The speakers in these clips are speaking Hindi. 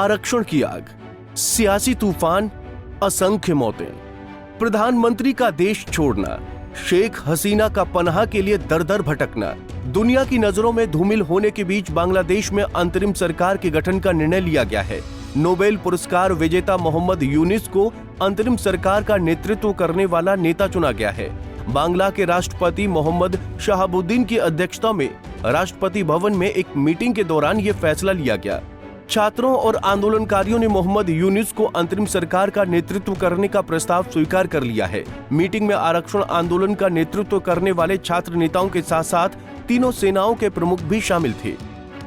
आरक्षण की आग, सियासी तूफान, असंख्य मौतें, प्रधानमंत्री का देश छोड़ना, शेख हसीना का पनाह के लिए दर दर भटकना, दुनिया की नजरों में धूमिल होने के बीच बांग्लादेश में अंतरिम सरकार के गठन का निर्णय लिया गया है। नोबेल पुरस्कार विजेता मोहम्मद यूनिस को अंतरिम सरकार का नेतृत्व करने वाला नेता चुना गया है। बांग्ला के राष्ट्रपति मोहम्मद शहाबुद्दीन की अध्यक्षता में राष्ट्रपति भवन में एक मीटिंग के दौरान ये फैसला लिया गया। छात्रों और आंदोलनकारियों ने मोहम्मद यूनिस को अंतरिम सरकार का नेतृत्व करने का प्रस्ताव स्वीकार कर लिया है। मीटिंग में आरक्षण आंदोलन का नेतृत्व करने वाले छात्र नेताओं के साथ साथ तीनों सेनाओं के प्रमुख भी शामिल थे।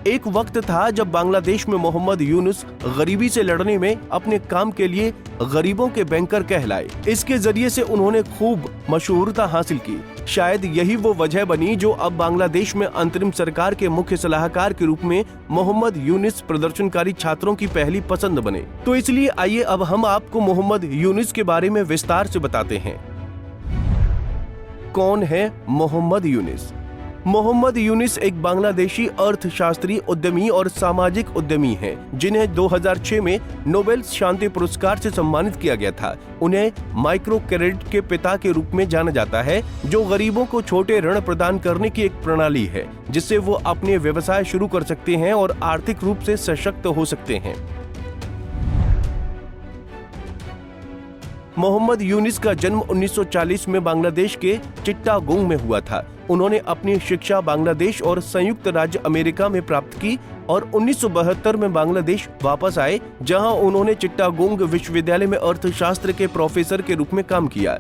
एक वक्त था जब बांग्लादेश में मोहम्मद यूनुस गरीबी से लड़ने में अपने काम के लिए गरीबों के बैंकर कहलाए। इसके जरिए से उन्होंने खूब मशहूरता हासिल की। शायद यही वो वजह बनी जो अब बांग्लादेश में अंतरिम सरकार के मुख्य सलाहकार के रूप में मोहम्मद यूनुस प्रदर्शनकारी छात्रों की पहली पसंद बने। तो इसलिए आइए अब हम आपको मोहम्मद यूनुस के बारे में विस्तार से बताते हैं। कौन है मोहम्मद यूनुस? मोहम्मद यूनुस एक बांग्लादेशी अर्थशास्त्री, उद्यमी और सामाजिक उद्यमी हैं, जिन्हें 2006 में नोबेल शांति पुरस्कार से सम्मानित किया गया था। उन्हें माइक्रो क्रेडिट के पिता के रूप में जाना जाता है, जो गरीबों को छोटे ऋण प्रदान करने की एक प्रणाली है, जिससे वो अपने व्यवसाय शुरू कर सकते हैं और आर्थिक रूप से सशक्त हो सकते हैं। मोहम्मद यूनुस का जन्म 1940 में बांग्लादेश के चिट्टागोंग में हुआ था। उन्होंने अपनी शिक्षा बांग्लादेश और संयुक्त राज्य अमेरिका में प्राप्त की और 1972 में बांग्लादेश वापस आए, जहां उन्होंने चिट्टागोंग विश्वविद्यालय में अर्थशास्त्र के प्रोफेसर के रूप में काम किया।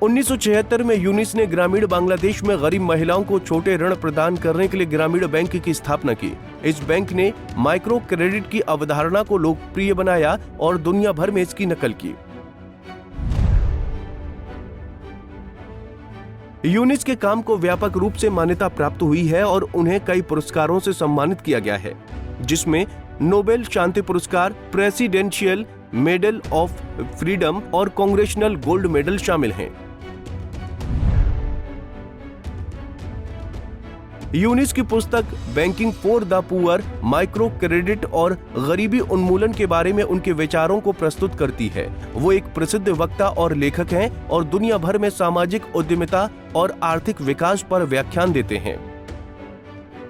1976 में यूनुस ने ग्रामीण बांग्लादेश में गरीब महिलाओं को छोटे ऋण प्रदान करने के लिए ग्रामीण बैंक की स्थापना की। इस बैंक ने माइक्रो क्रेडिट की अवधारणा को लोकप्रिय बनाया और दुनिया भर में इसकी नकल की। यूनुस के काम को व्यापक रूप से मान्यता प्राप्त हुई है और उन्हें कई पुरस्कारों से सम्मानित किया गया है, जिसमें नोबेल शांति पुरस्कार, प्रेसिडेंशियल मेडल ऑफ फ्रीडम और कांग्रेशनल गोल्ड मेडल शामिल हैं। यूनुस की पुस्तक banking for the poor micro credit और गरीबी उन्मूलन के बारे में उनके विचारों को प्रस्तुत करती है। वो एक प्रसिद्ध वक्ता और लेखक हैं और दुनिया भर में सामाजिक उद्यमिता और आर्थिक विकास पर व्याख्यान देते हैं।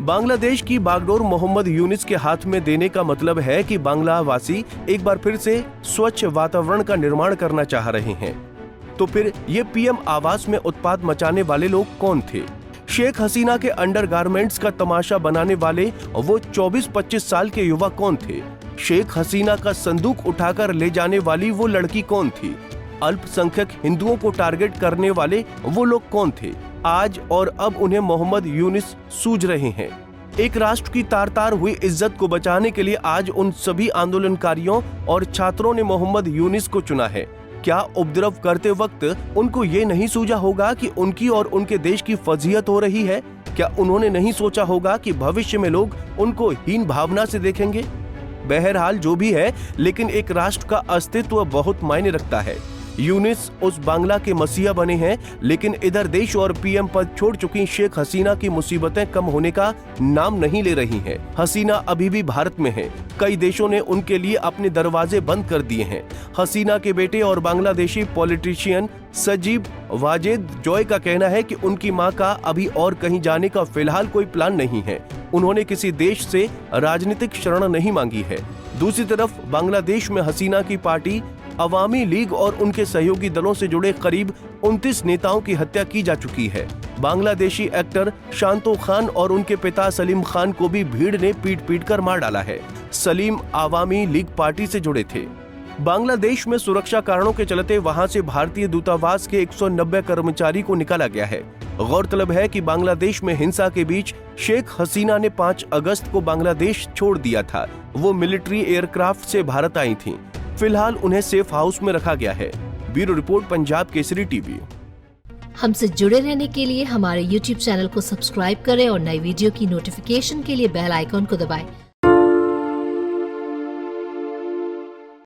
बांग्लादेश की बागडोर मोहम्मद यूनुस के हाथ में देने का मतलब है कि बांग्लावासी एक बार फिर से स्वच्छ वातावरण का निर्माण करना चाह रहे हैं। तो फिर ये पीएम आवास में उत्पात मचाने वाले लोग कौन थे? शेख हसीना के अंडरगारमेंट्स का तमाशा बनाने वाले वो 24-25 साल के युवा कौन थे? शेख हसीना का संदूक उठाकर ले जाने वाली वो लड़की कौन थी? अल्पसंख्यक हिंदुओं को टारगेट करने वाले वो लोग कौन थे? आज और अब उन्हें मोहम्मद यूनुस सूझ रहे हैं। एक राष्ट्र की तार तार हुई इज्जत को बचाने के लिए आज उन सभी आंदोलनकारियों और छात्रों ने मोहम्मद यूनुस को चुना है। क्या उपद्रव करते वक्त उनको ये नहीं सूझा होगा कि उनकी और उनके देश की फजीहत हो रही है? क्या उन्होंने नहीं सोचा होगा कि भविष्य में लोग उनको हीन भावना से देखेंगे? बहरहाल जो भी है, लेकिन एक राष्ट्र का अस्तित्व बहुत मायने रखता है। यूनुस उस बांग्ला के मसीहा बने हैं, लेकिन इधर देश और पीएम पद छोड़ चुकी शेख हसीना की मुसीबतें कम होने का नाम नहीं ले रही हैं। हसीना अभी भी भारत में है। कई देशों ने उनके लिए अपने दरवाजे बंद कर दिए हैं। हसीना के बेटे और बांग्लादेशी पॉलिटिशियन सजीब वाजेद जॉय का कहना है कि उनकी मां का अभी और कहीं जाने का फिलहाल कोई प्लान नहीं है। उन्होंने किसी देश से राजनीतिक शरण नहीं मांगी है। दूसरी तरफ बांग्लादेश में हसीना की पार्टी अवामी लीग और उनके सहयोगी दलों से जुड़े करीब 29 नेताओं की हत्या की जा चुकी है। बांग्लादेशी एक्टर शांतो खान और उनके पिता सलीम खान को भी भीड़ ने पीट कर मार डाला है। सलीम अवामी लीग पार्टी से जुड़े थे। बांग्लादेश में सुरक्षा कारणों के चलते वहां से भारतीय दूतावास के 190 कर्मचारी को निकाला गया है। गौरतलब है कि बांग्लादेश में हिंसा के बीच शेख हसीना ने 5 अगस्त को बांग्लादेश छोड़ दिया था। वो मिलिट्री एयरक्राफ्ट से भारत आई थीं। फिलहाल उन्हें सेफ हाउस में रखा गया है। Bureau report, Punjab Kesari TV. हमसे जुड़े रहने के लिए हमारे YouTube चैनल को सब्सक्राइब करें और नई वीडियो की नोटिफिकेशन के लिए बेल आइकॉन को दबाएं।